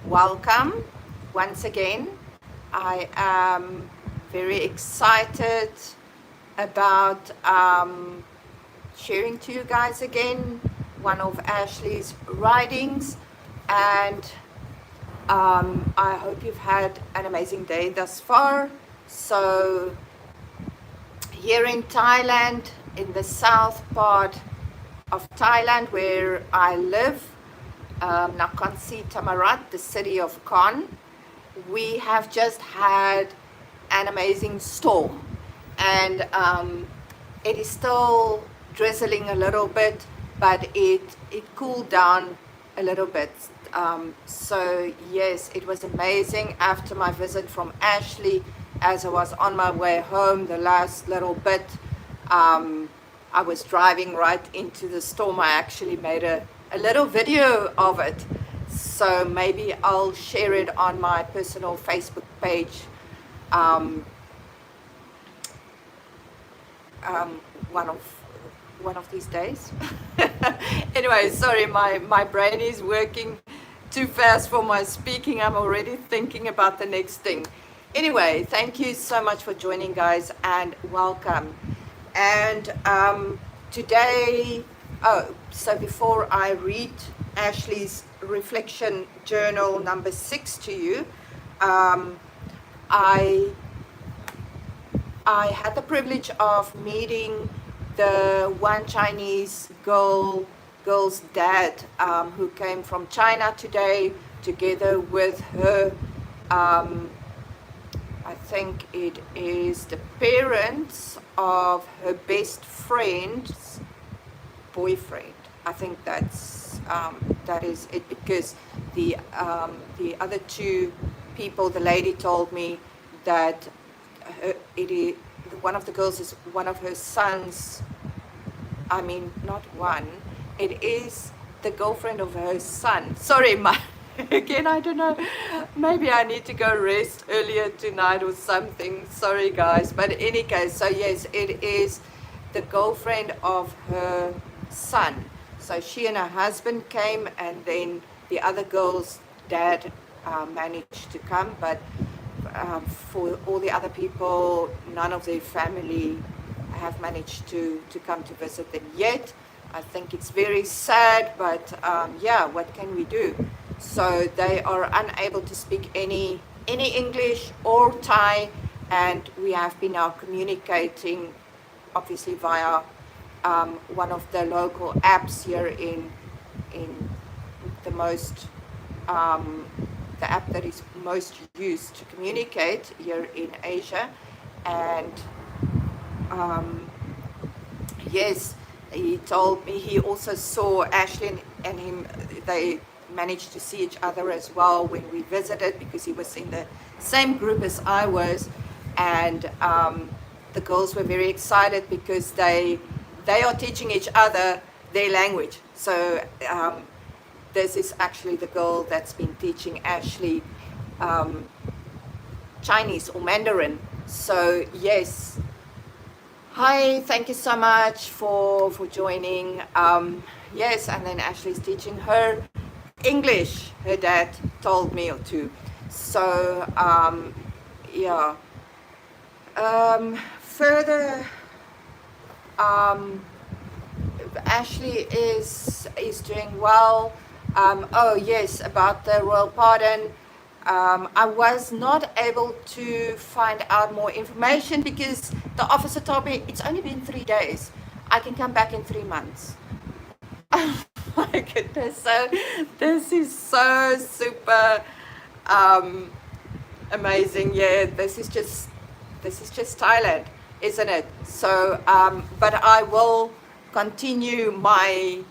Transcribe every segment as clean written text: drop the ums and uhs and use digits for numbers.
welcome once again. I am very excited about sharing to you guys again one of Ashley's writings, and I hope you've had an amazing day thus far. So here in Thailand, in the south part of Thailand where I live, Nakhon Si Thammarat, the city of Kon, we have just had an amazing storm, and it is still drizzling a little bit, but it cooled down a little bit. So yes, it was amazing. After my visit from Ashley, as I was on my way home the last little bit, I was driving right into the storm. I actually made a little video of it, so maybe I'll share it on my personal Facebook page one of these days. Anyway, sorry, my brain is working too fast for my speaking. I'm already thinking about the next thing. Anyway, thank you so much for joining, guys, and welcome. And today, so before I read Ashley's reflection journal number 6 to you, I had the privilege of meeting the one Chinese girl's dad, who came from China today, together with her, I think it is the parents of her best friend's boyfriend. I think that is it, because the other two people, the lady told me that one of the girls is one of her sons. I mean, not one. It is the girlfriend of her son. Sorry, again, I don't know. Maybe I need to go rest earlier tonight or something. Sorry, guys. But in any case, so yes, it is the girlfriend of her son. So she and her husband came, and then the other girl's dad managed to come, but for all the other people, none of their family have managed to come to visit them yet. I think it's very sad, but yeah, what can we do? So they are unable to speak any English or Thai, and we have been now communicating, obviously via one of the local apps here in the most the app that is most used to communicate here in Asia. And yes, he told me he also saw Ashley and him, they managed to see each other as well when we visited, because he was in the same group as I was. And the girls were very excited because they are teaching each other their language. So this is actually the girl that's been teaching Ashley Chinese or Mandarin. So yes, hi, thank you so much for joining. Yes, and then Ashley's teaching her English, her dad told me, or two. So yeah, further, Ashley is doing well. Oh yes, about the royal pardon, I was not able to find out more information because the officer told me it's only been 3 days. I can come back in 3 months. Oh my goodness, so this is so super amazing. Yeah, this is just Thailand, isn't it? So but I will continue my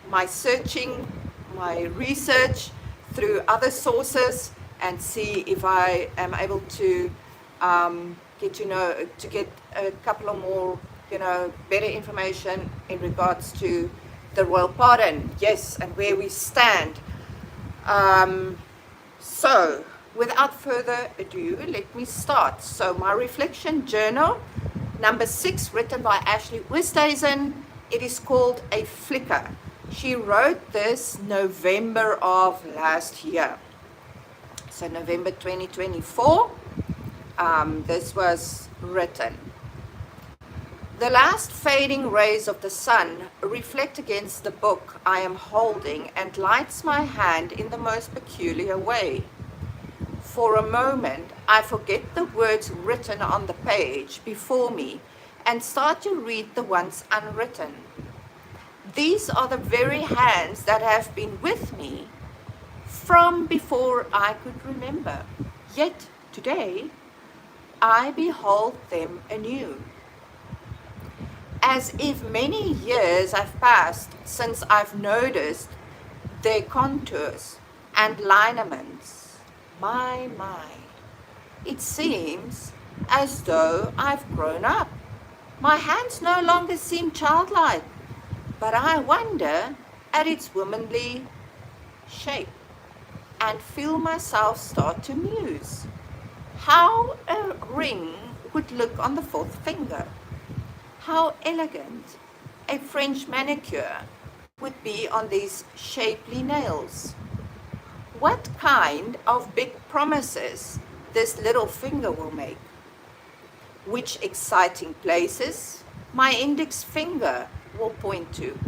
my searching, my research through other sources, and see if I am able to get a couple of more, better information in regards to the royal pardon. Yes, and where we stand. So without further ado, let me start. So my reflection journal number 6, written by Ashley Oosthuizen. It is called A Flicker. She wrote this November of last year. So November 2024, this was written. The last fading rays of the sun reflect against the book I am holding and lights my hand in the most peculiar way. For a moment, I forget the words written on the page before me and start to read the ones unwritten. These are the very hands that have been with me from before I could remember. Yet today, I behold them anew. As if many years have passed since I've noticed their contours and lineaments. My, it seems as though I've grown up. My hands no longer seem childlike, but I wonder at its womanly shape and feel myself start to muse. How a ring would look on the fourth finger. How elegant a French manicure would be on these shapely nails. What kind of big promises this little finger will make. Which exciting places my index finger will point to.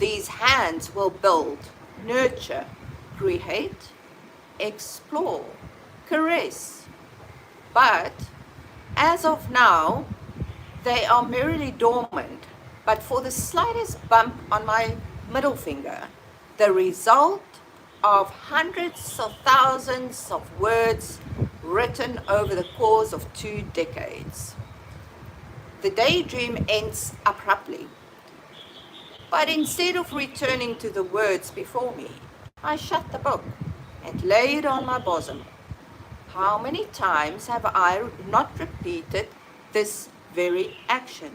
These hands will build, nurture, create, explore, caress. But as of now, they are merely dormant, but for the slightest bump on my middle finger, the result of hundreds of thousands of words written over the course of 2 decades. The daydream ends abruptly, but instead of returning to the words before me, I shut the book and lay it on my bosom. How many times have I not repeated this very action?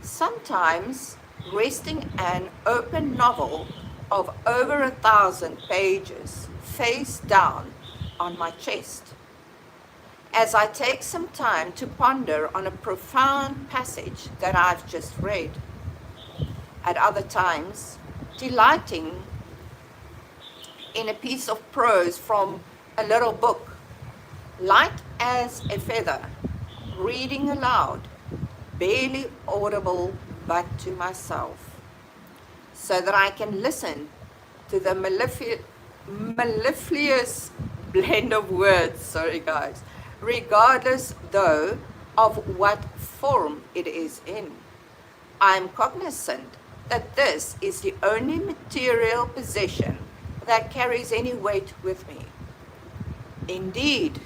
Sometimes resting an open novel of over 1,000 pages face down on my chest, as I take some time to ponder on a profound passage that I've just read. At other times, delighting in a piece of prose from a little book, light as a feather, reading aloud, barely audible but to myself, so that I can listen to the mellifluous blend of words, sorry guys, regardless though of what form it is in. I am cognizant that this is the only material possession that carries any weight with me. Indeed,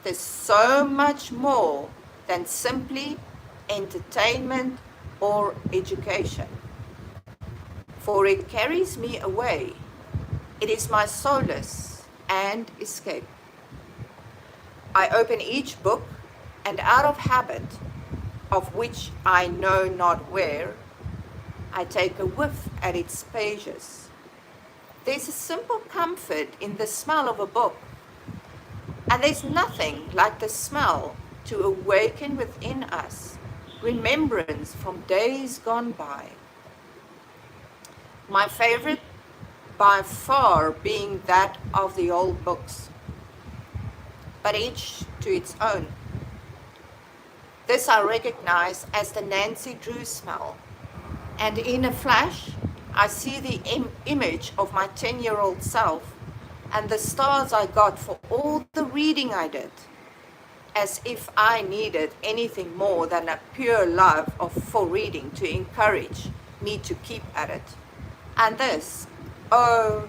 there's so much more than simply entertainment or education, for it carries me away. It is my solace and escape. I open each book, and out of habit, of which I know not where, I take a whiff at its pages. There's a simple comfort in the smell of a book, and there's nothing like the smell to awaken within us remembrance from days gone by. My favorite by far being that of the old books, but each to its own. This I recognize as the Nancy Drew smell, and in a flash I see the image of my 10-year-old self and the stars I got for all the reading I did, as if I needed anything more than a pure love for reading to encourage me to keep at it. And this, oh,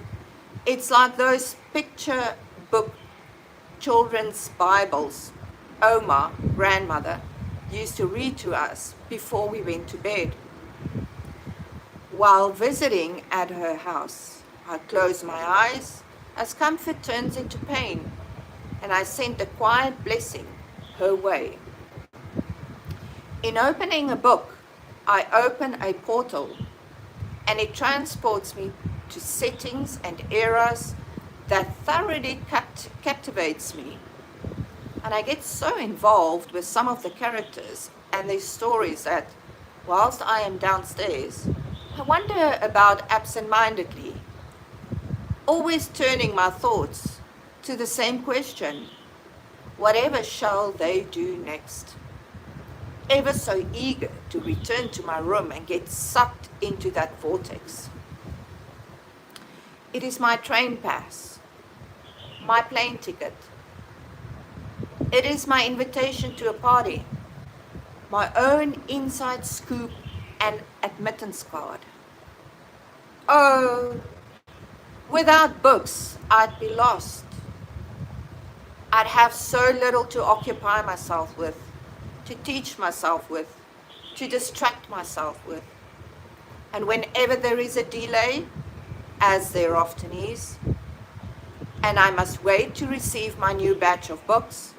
it's like those picture book children's Bibles Oma, grandmother, used to read to us before we went to bed. While visiting at her house, I close my eyes as comfort turns into pain, and I send a quiet blessing her way. In opening a book, I open a portal, and it transports me to settings and eras that thoroughly captivates me. And I get so involved with some of the characters and their stories that whilst I am downstairs, I wander about absent-mindedly, always turning my thoughts to the same question: whatever shall they do next? Ever so eager to return to my room and get sucked into that vortex. It is my train pass, my plane ticket. It is my invitation to a party, my own inside scoop and admittance card. Oh, without books, I'd be lost. I'd have so little to occupy myself with, to teach myself with, to distract myself with. And whenever there is a delay, as there often is, and I must wait to receive my new batch of books,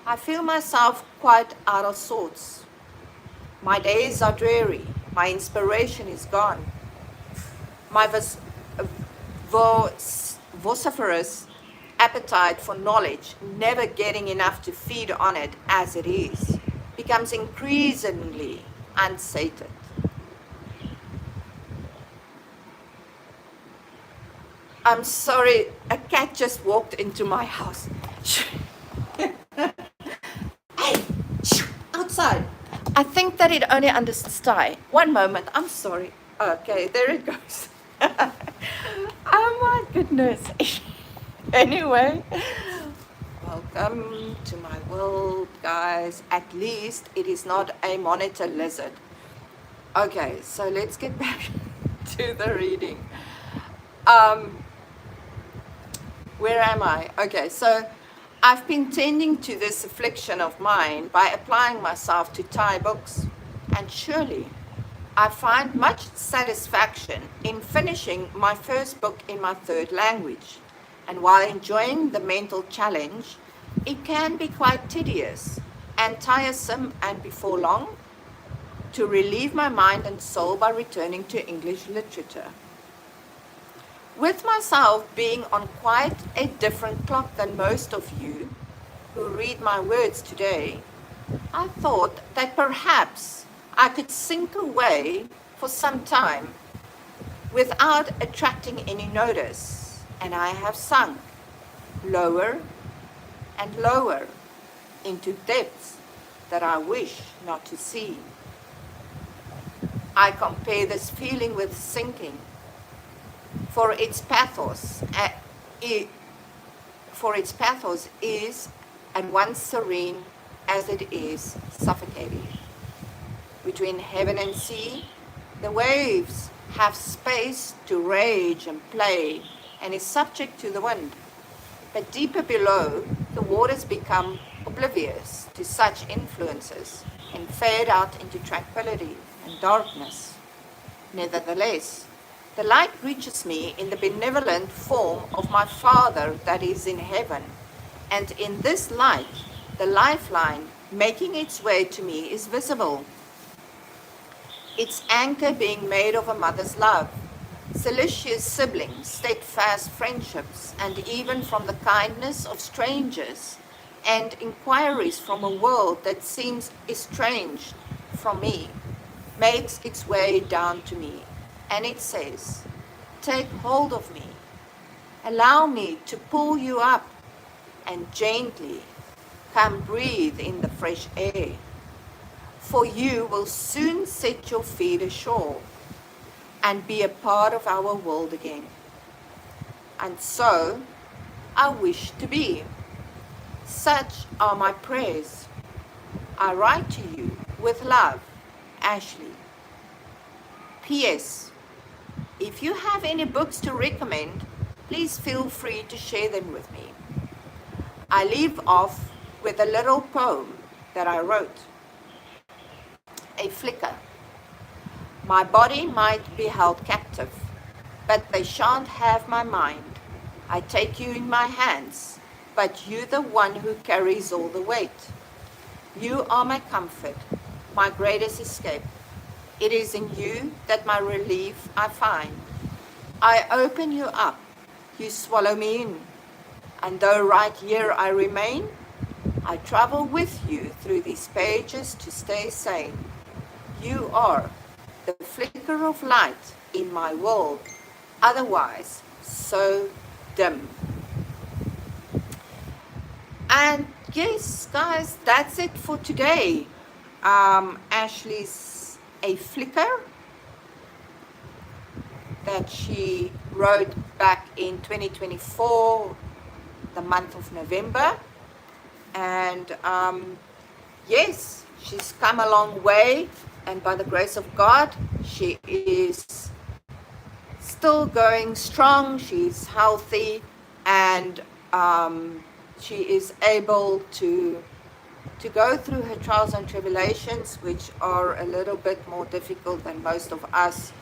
I feel myself quite out of sorts. My days are dreary, my inspiration is gone. My vociferous appetite for knowledge, never getting enough to feed on it as it is, becomes increasingly unsated. I'm sorry, a cat just walked into my house. Hey, outside. I think that it only understands. One moment, I'm sorry. Okay, there it goes. Oh my goodness. Anyway, welcome to my world, guys. At least it is not a monitor lizard. Okay, so let's get back to the reading. Where am I? Okay, so I've been tending to this affliction of mine by applying myself to Thai books, and surely I find much satisfaction in finishing my first book in my third language. And while enjoying the mental challenge, it can be quite tedious and tiresome, and before long, to relieve my mind and soul by returning to English literature. With myself being on quite a different clock than most of you who read my words today, I thought that perhaps I could sink away for some time without attracting any notice, and I have sunk lower and lower into depths that I wish not to see. I compare this feeling with sinking, for its pathos is at once serene as it is suffocating. Between heaven and sea, the waves have space to rage and play and is subject to the wind. But deeper below, the waters become oblivious to such influences and fade out into tranquility and darkness. Nevertheless, the light reaches me in the benevolent form of my Father that is in heaven, and in this light, the lifeline making its way to me is visible. Its anchor being made of a mother's love, solicitous siblings, steadfast friendships, and even from the kindness of strangers, and inquiries from a world that seems estranged from me, makes its way down to me. And it says, take hold of me, allow me to pull you up, and gently come breathe in the fresh air, for you will soon set your feet ashore and be a part of our world again. And so I wish to be. Such are my prayers. I write to you with love, Ashley. P.S. If you have any books to recommend, please feel free to share them with me. I leave off with a little poem that I wrote. A flicker. My body might be held captive, but they shan't have my mind. I take you in my hands, but you the one who carries all the weight. You are my comfort, my greatest escape. It is in you that my relief I find. I open you up, you swallow me in, and though right here I remain, I travel with you through these pages to stay sane. You are the flicker of light in my world, otherwise so dim. And yes, guys, that's it for today. Ashley's a flicker that she wrote back in 2024, the month of November. And yes, she's come a long way, and by the grace of God, she is still going strong. She's healthy, and she is able to go through her trials and tribulations, which are a little bit more difficult than most of us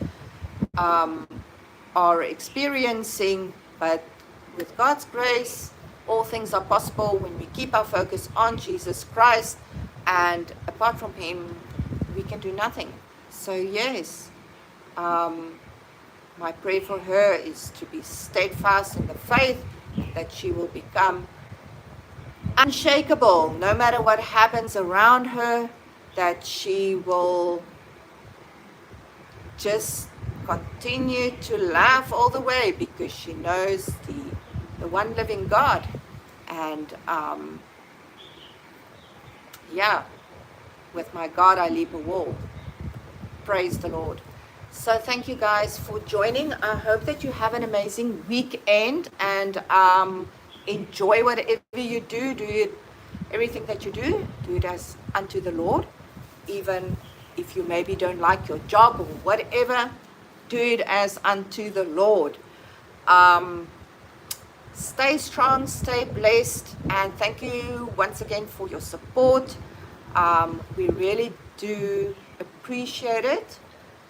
are experiencing. But with God's grace, all things are possible when we keep our focus on Jesus Christ, and apart from him we can do nothing. So yes, my prayer for her is to be steadfast in the faith, that she will become unshakable no matter what happens around her, that she will just continue to laugh all the way because she knows the one living God. And yeah, with my God I leap a wall. Praise the Lord. So thank you guys for joining. I hope that you have an amazing weekend, and enjoy whatever you do. Do it, everything that you do it as unto the Lord. Even if you maybe don't like your job or whatever, do it as unto the Lord. Stay strong, stay blessed, and thank you once again for your support. We really do appreciate it.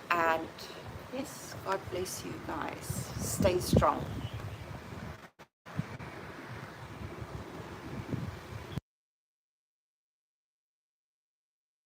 And yes, God bless you guys. Stay strong.